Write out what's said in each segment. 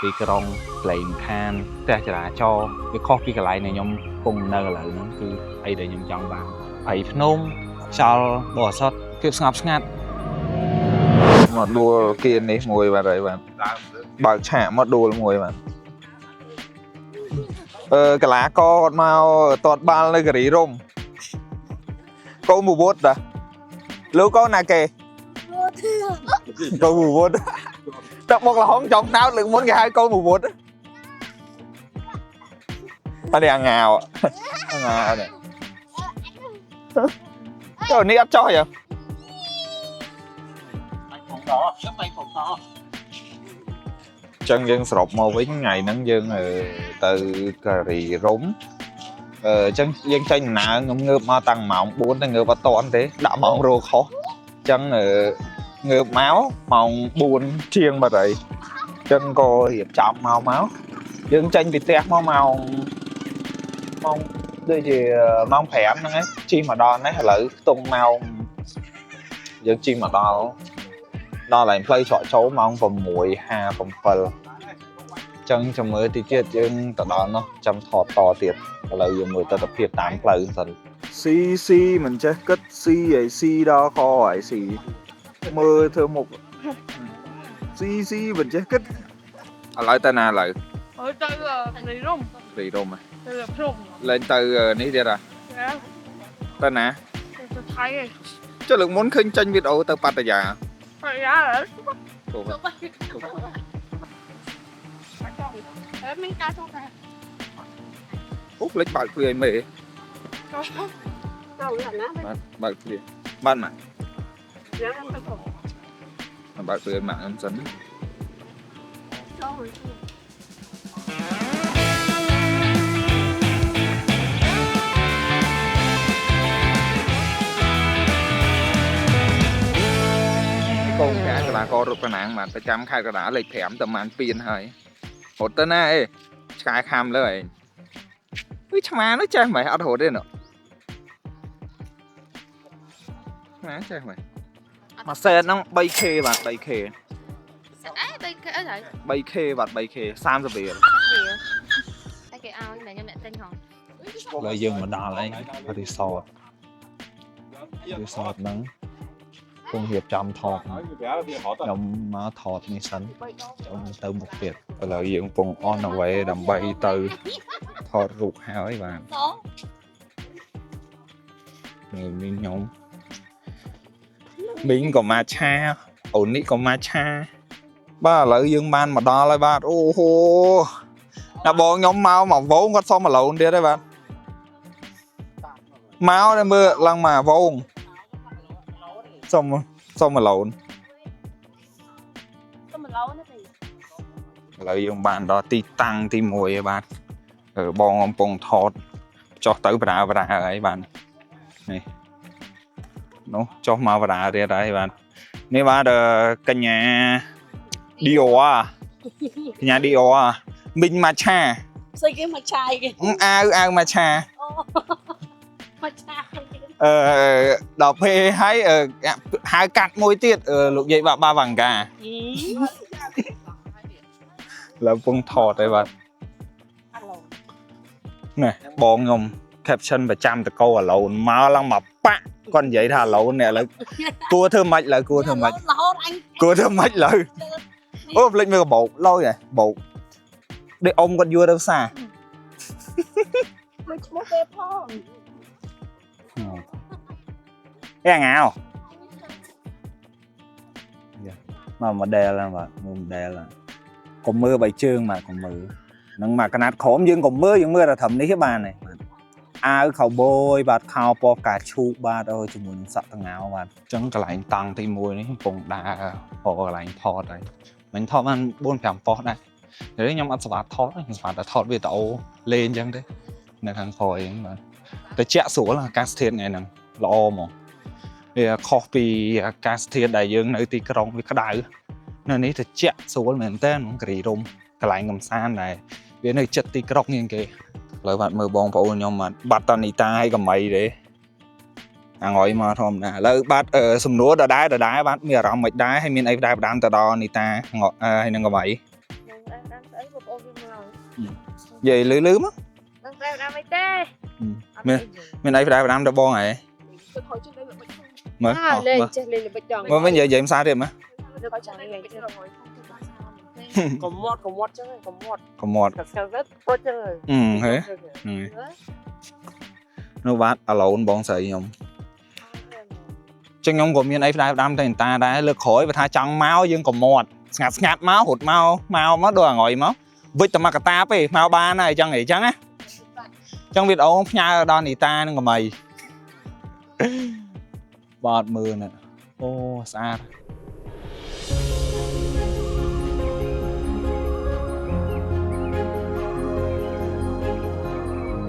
ទីក្រុងក្លែងខានផ្ទះចរាចរណ៍វាខុសពីកន្លែងដែលខ្ញុំគង់នៅឥឡូវហ្នឹងគឺអីដែលខ្ញុំចង់បានព្រៃភ្នំខ្យល់បរិសុទ្ធភាពស្ងប់ស្ងាត់មកដួលគៀននេះមួយបាទហើយបាទបើកឆាកមកដួលមួយបាទកលាកគាត់មកតតបាល់នៅការីរំកូនមួយវុតតាលោកកូនណាគេកូនមួយវុតទឹកមកលហងចង់ដោតលើកមុនគេហៅកូនមួយវុតអត់នេះអាងាវអាងាវនេះចូលនេះអត់ចោះហ៎ចឹងយើងសរុបមកវិញថ្ងៃហ្នឹងយើងទៅការីរំចឹងយើងចេញដំណើរងើបមកតាំងម៉ោង 4 តែងើបអត់តាន់ទេដាក់ម៉ោងរោខុសចឹងងើបមកម៉ោង 4 ជាងបាត់ហើយចឹងក៏រៀបចំមកយើងចេញពីផ្ទះមកម៉ោងដូចជាម៉ោង 5 ហ្នឹងឯងជិះមកដល់នេះឥឡូវខ្ទង់ម៉ោងយើងជិះមកដល់ឡើងផ្លូវច្រកចូលម៉ោង 6:57 ចឹងចាំមើលទីទៀតយើងទៅដល់នោះចាំថតតទៀតឥឡូវយើងមើលទស្សនវិជ្ជាតាមផ្លូវសិនស៊ីមិនចេះគិតស៊ីឲ្យស៊ីដល់ខឲ្យស៊ីមើលធ្វើមុខស៊ីមិនចេះគិតឥឡូវទៅណាឥឡូវទៅរីរំទៅភ្នំលេងទៅនេះទៀតទៅណាទៅថៃចុះលើកមុនឃើញចេញវីដេអូទៅប៉ាតាយាហ៎មានការចូលដែរអូលេចបើកគ្រាឲ្យមេចូលណាបើកគ្រាបានមកយើងទៅផងបើកគ្រាមកខ្ញុំសិនចូលកងការកលាកររត់ប្រណាំងបានប្រចាំខេត្តកណ្ដាលលេខ 5 តែបានពៀនហើយរត់ទៅណាអេឆ្កែខាំលើឯងវាឆ្មានោះចេះមិនអត់រត់ទេណ៎ឆ្មាចេះមិនមួយសេតហ្នឹង 3k បាទ 3k 3k បាទ 3k 30រៀលតែគេឲ្យតែខ្ញុំអ្នកទិញហងឡើយយើងមកដល់ហើយរីសតហ្នឹងគង់រៀបចំថតខ្ញុំមកថតនេះសិនចូលទៅមុខទៀតឥឡូវយើងកំពុង on the way ដើម្បីទៅថតរូបហើយបាទមីងខ្ញុំមីងក៏មកឆាអូននេះក៏មកឆាបាទឥឡូវយើងបានមកដល់ហើយបាទអូហូដល់បងខ្ញុំមកវងគាត់សុំអាឡូនទៀតហើយបាទមកđểមើលឡើងមកវងសុំអាឡូនឥឡូវយើងបានដល់ទីតាំងទី1ហើយបាទបងកំពុងថតចុះទៅបដាហើយបាទនេះនោះចុះមកបដាទៀតហើយបាទនេះបាទកញ្ញាឌីអូមីងម៉ាឆាស្អីគេម៉ាឆាគេអាវម៉ាឆាម៉ាឆាដល់ពេលហើយហៅកាត់មួយទៀតលោកយាយបាវ៉ាង្កាឡើយពងថតហើយបាទនេះបងខ្ញុំ caption ប្រចាំតកោអាឡូនមកឡើងមកប៉ាក់គាត់និយាយថាអាឡូននេះឥឡូវគួរធ្វើម៉េចឡើយគួរធ្វើម៉េចឡើយអូភ្លេចមើលកបោកឡយហ៎បោកដូចអ៊ំគាត់យួរទៅផ្សារមិនឈ្មោះទេផងអាងាវមក model ហ្នឹងបាទ model កុំមើលបីជើងបាទកុំមើលនឹងមកកណាត់ក្រមយើងកុំមើលយើងមើលតែត្រឹមនេះទេបានហើយបាទអាវខោបូយបាទខោពណ៌ផ្កាឈូកបាទអូជាមួយនឹងសក់តងោបាទអញ្ចឹងកន្លែងតង់ទី1នេះកំពុងដើរកន្លែងថតហើយមិញថតបាន 4-5 ប៉ុស្តិ៍ដែរហើយខ្ញុំអត់ស្វាតថតខ្ញុំស្វាតតែថតវីដេអូលេងអញ្ចឹងទេនៅខាងក្រោយហ្នឹងបាទតែជាក់ស្រួលអាកាសធាតុថ្ងៃហ្នឹងល្អហ្មងវាខុសពីអាកាសធាតុដែលយើងនៅទីក្រុងវាក្តៅនៅនេះត្រជាក់ស្រួលមែនតើការីរំកន្លែងកំសាន្តដែរវានៅចិត្តទីក្រុងជាងគេឥឡូវបាទមើលបងប្អូនខ្ញុំបាត់តានីតាហើយកម៉ៃទេអាងយមកធម្មតាឥឡូវបាទសំណួរដដែលបាទមានអារម្មណ៍មិនដែរហើយមានអីផ្ដែផ្ដាំទៅដល់នីតាហើយនឹងកម៉ៃ vậy lưới á Đang ra mấy tê. mình đây phải làm được bon này Tôi hỏi trước đây là bệnh không? mới Lên là bệnh tròn. mới giờ vậy em sao được mà Tôi có chẳng ngày chưa. Có mót chứ, có mót. còn một Thật sao rất tốt chứ. thế nó bát à lộn bọn sợi nhung chân nhung của miền ấy phải đam thành ta đã lực khỏi và tha trắng máu dương còn một ngạt máu hụt máu mất đồ ngồi máu vịt tầm mặt ta về máu ba này chẳng nghĩ chẳng á trong việc ống nhà đòn thì ta nên còn mày bọt mưa nè ô xa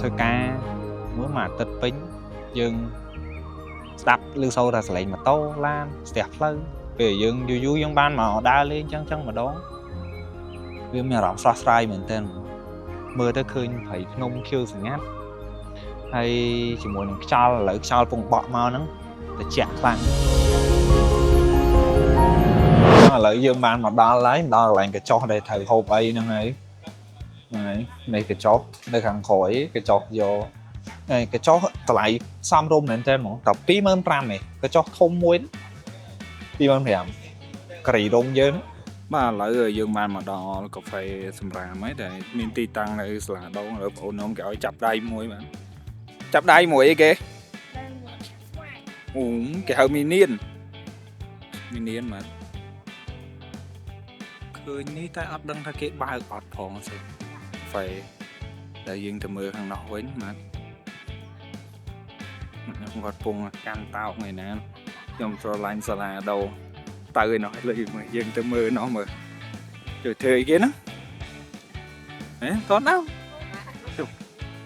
thôi ca mới mà tịch pính dương đập lưu sâu ra lại mà tô lan đẹp lư về dương vui dương ban mà họ đa lên chân mà đón vì mình rộng xoa xoay mình tên mưa tới khơi phải nông kêu sự ngát hay chỉ muốn cho lợi cho vùng bọ mau nắng để chẹt vàng lợi dương ban mà đo lại cái cho đây thầy hộp ấy nè ấy này cái chó đây thằng khỏi cái chó vô này cái chó lại xăm rôm lên trên một tập tí mơn ram này cái chó không muốn tí mơn thèm cày rôm dơ nữa mà lại rồi dương ban mà đo cà phê xâm ra mấy để miền tây tăng này là đâu ở ôn ông kiểu chập đai muối mà chập đai muối kìa cái hơi minion mà khơi ní tay ấp đăng thay cái ba ọt phòng phải để dương từ mưa hàng nọ với mà không có vùng can tao ngày nè trong cho lạnh sao là đâu từ nói lời mà dương từ mưa nó mà rồi thời kia nó đấy tốt đâu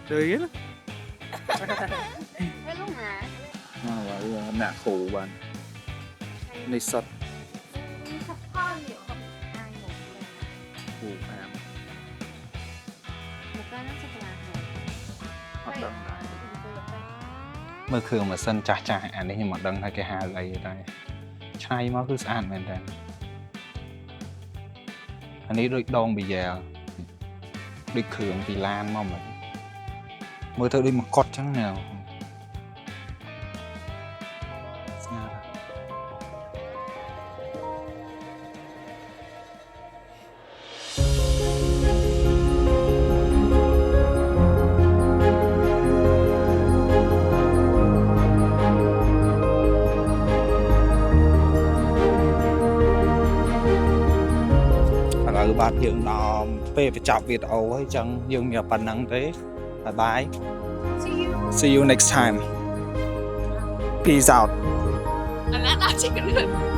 thời kia nó nạ khổ bạn này sật khổ emเมื่อคืนมาเส้นจ่าอันนี้หมดดังไทยแกหาอะไรได้ใช่มากคือสะอาดเหมือนกันอันนี้ด้วยดองบีแยด้วยเขื่องปีลานมาเหมือนเมื่อเธอได้มากดจังแนวbạn dương nó về phải chọc việc ấu hay chẳng dương nhiều phần năng thế bye bye see you next time peace out Anh đã chicken